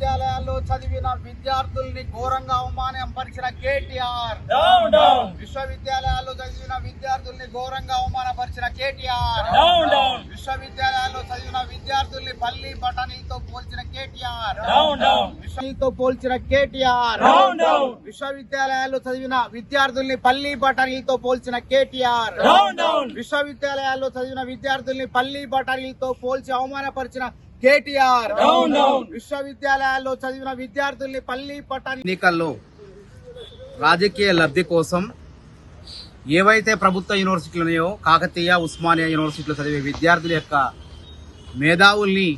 విశ్వవిద్యాలయాల్లో చదివిన విద్యార్థుల్ని ఘోరంగా అవమానపరిచిన కేటీఆర్. విశ్వవిద్యాలయాల్లో చదివిన విద్యార్థుల్ని ఘోరంగా అవమానపరిచిన కేటీఆర్. విశ్వవిద్యాలయాల్లో చదివిన విద్యార్థుల్ని పల్లి బఠానీలతో పోల్చిన కేటీఆర్. పోల్చిన కేటీఆర్. విశ్వవిద్యాలయాల్లో చదివిన విద్యార్థుల్ని పల్లి బఠానీలతో పోల్చిన కేటీఆర్. విశ్వవిద్యాలయాల్లో చదివిన విద్యార్థుల్ని పల్లి బఠానీలతో పోల్చి అవమానపరిచిన కేటీఆర్. విశ్వవిద్యాలయాల్లో చదివిన విద్యార్థుల్ని పల్లి బఠానీ. ఎన్నికల్లో రాజకీయ లబ్ధి కోసం ఏవైతే ప్రభుత్వ యూనివర్సిటీలు ఉన్నాయో కాకతీయ, ఉస్మానియా యూనివర్సిటీలో చదివే విద్యార్థుల యొక్క మేధావుల్ని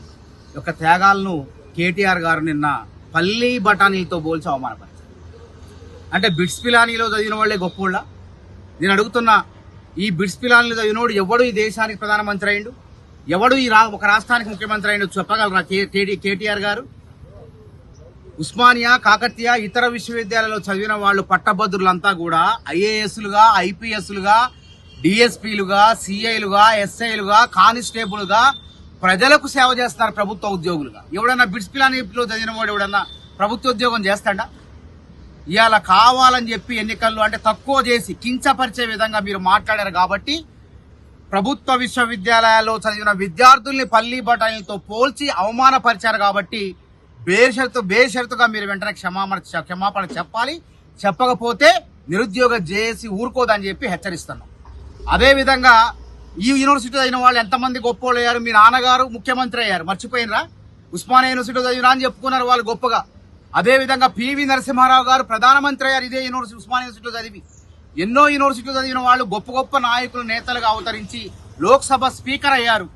యొక్క త్యాగాలను కేటీఆర్ గారు నిన్న పల్లి బఠానీలతో పోల్చి అవమానపరిచారు. అంటే బిట్స్ పిలానీలో చదివిన వాళ్లే గొప్పోళ్ళ? నేను అడుగుతున్నా, ఈ బిట్స్ పిలానీలో చదివినోడు ఎవడు ఈ దేశానికి ప్రధానమంత్రి అయిండు? ఎవడు ఈ ఒక రాష్ట్రానికి ముఖ్యమంత్రి అయిన చెప్పగలరా కేటీఆర్ గారు? ఉస్మానియా, కాకతీయ, ఇతర విశ్వవిద్యాలయాల్లో చదివిన వాళ్ళు పట్టభద్రులంతా కూడా ఐఏఎస్లుగా, ఐపీఎస్లుగా, డిఎస్పీలుగా, సిఐలుగా, ఎస్ఐలుగా, కానిస్టేబుల్గా ప్రజలకు సేవ చేస్తారు ప్రభుత్వ ఉద్యోగులుగా. ఎవడన్నా బిట్స్ పిలానీలో చదివిన వాడు ఎవడన్నా ప్రభుత్వ ఉద్యోగం చేస్తాడా? ఇవాళ కావాలని చెప్పి ఎన్నికల్లో అంటే తక్కువ చేసి కించపరిచే విధంగా మీరు మాట్లాడారు కాబట్టి ప్రభుత్వ విశ్వవిద్యాలయాల్లో చదివిన విద్యార్థుల్ని పల్లి బఠానీలతో పోల్చి అవమానపరిచారు కాబట్టి బేషరతుగా మీరు వెంటనే క్షమాపణ చెప్పాలి. చెప్పకపోతే నిరుద్యోగ జేఏసీ ఊరుకోదని చెప్పి హెచ్చరిస్తున్నాం. అదేవిధంగా ఈ యూనివర్సిటీ చదివిన వాళ్ళు ఎంతమంది గొప్పోళ్ళు అయ్యారు? మీ నాన్నగారు ముఖ్యమంత్రి అయ్యారు, మర్చిపోయినరా? ఉస్మానియా యూనివర్సిటీ చదివినా అని చెప్పుకున్నారు వాళ్ళు గొప్పగా. అదేవిధంగా పివి నరసింహారావు గారు ప్రధానమంత్రి అయ్యారు ఇదే యూనివర్సిటీ, ఉస్మానియా యూనివర్సిటీలో చదివి. ఎన్నో యూనివర్సిటీలు చదివిన వాళ్ళు గొప్ప గొప్ప నాయకులు, నేతలుగా అవతరించి లోక్సభ స్పీకర్ అయ్యారు.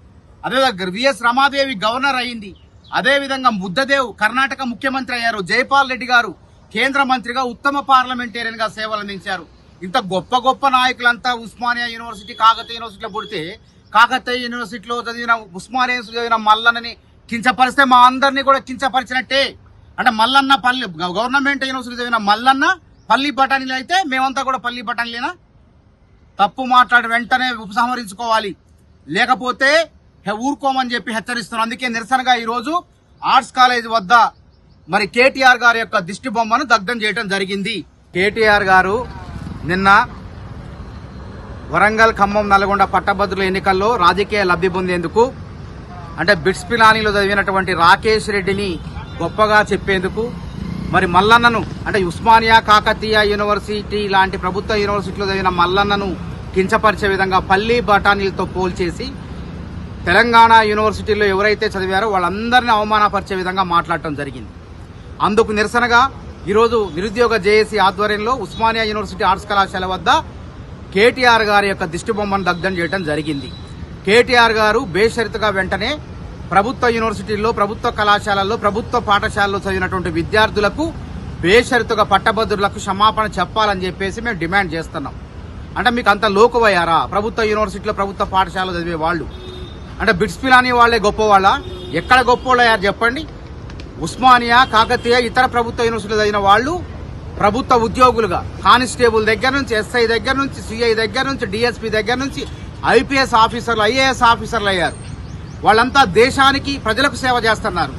అదేవిధంగా విఎస్ రమాదేవి గవర్నర్ అయింది. అదేవిధంగా బుద్ధదేవ్ కర్ణాటక ముఖ్యమంత్రి అయ్యారు. జైపాల్ రెడ్డి గారు కేంద్ర మంత్రిగా ఉత్తమ పార్లమెంటేరియన్ గా సేవలు అందించారు. ఇంత గొప్ప గొప్ప నాయకులంతా ఉస్మానియా యూనివర్సిటీ, కాకతీయ యూనివర్సిటీలో పుడితే కాకతీయ యూనివర్సిటీలో చదివిన, ఉస్మానియా యూనివర్సిటీ చదివిన మల్లన్నని కించపరిస్తే మా అందరినీ కూడా కించపరిచినట్టే. అంటే మల్లన్న పల్లి గవర్నమెంట్ యూనివర్సిటీ చదివిన మల్లన్న పల్లి బఠానీలు అయితే మేమంతా కూడా పల్లి బఠానీలేనా? తప్పు మాట్లాడి వెంటనే ఉపసంహరించుకోవాలి, లేకపోతే ఊరుకోమని చెప్పి హెచ్చరిస్తున్నాం. అందుకే నిరసనగా ఈరోజు ఆర్ట్స్ కాలేజ్ వద్ద మరి కేటీఆర్ గారి యొక్క దిష్టి బొమ్మను దగ్ధం చేయడం జరిగింది. కేటీఆర్ గారు నిన్న వరంగల్, ఖమ్మం, నల్గొండ పట్టభద్రుల ఎన్నికల్లో రాజకీయ లబ్ధి పొందేందుకు అంటే బిట్స్ పిలానీలో చదివినటువంటి రాకేష్ రెడ్డిని గొప్పగా చెప్పేందుకు, మరి మల్లన్నను అంటే ఉస్మానియా, కాకతీయ యూనివర్సిటీ లాంటి ప్రభుత్వ యూనివర్సిటీలో చదివిన మల్లన్నను కించపరిచే విధంగా పల్లి బఠానీలతో పోల్చేసి తెలంగాణ యూనివర్సిటీలో ఎవరైతే చదివారో వాళ్ళందరినీ అవమానపరిచే విధంగా మాట్లాడటం జరిగింది. అందుకు నిరసనగా ఈరోజు నిరుద్యోగ జేఏసీ ఆధ్వర్యంలో ఉస్మానియా యూనివర్సిటీ ఆర్ట్స్ కళాశాల వద్ద కేటీఆర్ గారి యొక్క దిష్టి బొమ్మను దగ్ధం చేయడం జరిగింది. కేటీఆర్ గారు బేషరతుగా వెంటనే ప్రభుత్వ యూనివర్సిటీల్లో, ప్రభుత్వ కళాశాలల్లో, ప్రభుత్వ పాఠశాలలో చదివినటువంటి విద్యార్థులకు బేషరతుగా పట్టభద్రులకు క్షమాపణ చెప్పాలని చెప్పేసి మేము డిమాండ్ చేస్తున్నాం. అంటే మీకు అంత లోకువయ్యారా? ప్రభుత్వ యూనివర్సిటీలో, ప్రభుత్వ పాఠశాలలో చదివే వాళ్ళు అంటే బిట్స్ పిలానీ వాళ్లే గొప్పవాళ్ళ? ఎక్కడ గొప్పవాళ్ళయ్యారు చెప్పండి? ఉస్మానియా, కాకతీయ, ఇతర ప్రభుత్వ యూనివర్సిటీలో చదివిన వాళ్ళు ప్రభుత్వ ఉద్యోగులుగా కానిస్టేబుల్ దగ్గర నుంచి, ఎస్ఐ దగ్గర నుంచి, సిఐ దగ్గర నుంచి, డిఎస్పీ దగ్గర నుంచి ఐపీఎస్ ఆఫీసర్లు, ఐఏఎస్ ఆఫీసర్లు అయ్యారు. వాళ్ళంతా దేశానికి, ప్రజలకు సేవ చేస్తున్నారు.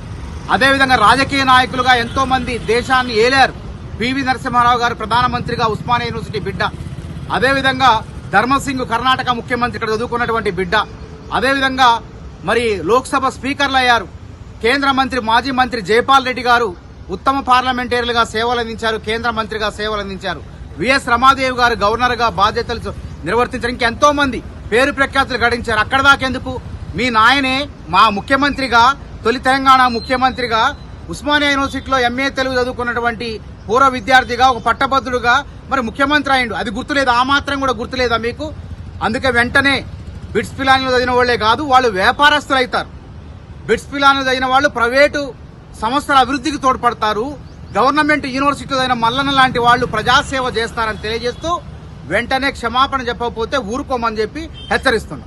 అదేవిధంగా రాజకీయ నాయకులుగా ఎంతో మంది దేశాన్ని ఏలారు. పివి నరసింహారావు గారు ప్రధానమంత్రిగా ఉస్మానియా యూనివర్సిటీ బిడ్డ. అదేవిధంగా ధర్మసింగ్ కర్ణాటక ముఖ్యమంత్రి ఇక్కడ చదువుకున్నటువంటి బిడ్డ. అదేవిధంగా మరి లోక్సభ స్పీకర్లు అయ్యారు. కేంద్ర మంత్రి, మాజీ మంత్రి జైపాల్ రెడ్డి గారు ఉత్తమ పార్లమెంటరీలుగా సేవలు అందించారు, కేంద్ర మంత్రిగా సేవలు అందించారు. విఎస్ రమాదేవి గారు గవర్నర్ గా బాధ్యతలు నిర్వర్తించారు. ఇంకెంతో మంది పేరు ప్రఖ్యాతులు గడించారు. అక్కడ దాకెందుకు? మీ నాయనే మా ముఖ్యమంత్రిగా, తొలి తెలంగాణ ముఖ్యమంత్రిగా ఉస్మానియా యూనివర్సిటీలో ఎంఏ తెలుగు చదువుకున్నటువంటి పూర్వ విద్యార్థిగా, ఒక పట్టభద్రుడుగా మరి ముఖ్యమంత్రి అయిండు. అది గుర్తులేదు? ఆ మాత్రం కూడా గుర్తులేదా మీకు? అందుకే వెంటనే బిట్స్ పిలానీలో చదివిన వాళ్లే కాదు, వాళ్ళు వ్యాపారస్తులు అవుతారు. బిట్స్ పిలానీలో చదివిన వాళ్ళు ప్రైవేటు సంస్థల అభివృద్ధికి తోడ్పడతారు. గవర్నమెంట్ యూనివర్సిటీలో చదివిన మల్లన్న లాంటి వాళ్ళు ప్రజాసేవ చేస్తారని తెలియజేస్తూ వెంటనే క్షమాపణ చెప్పకపోతే ఊరుకోమని చెప్పి హెచ్చరిస్తున్నారు.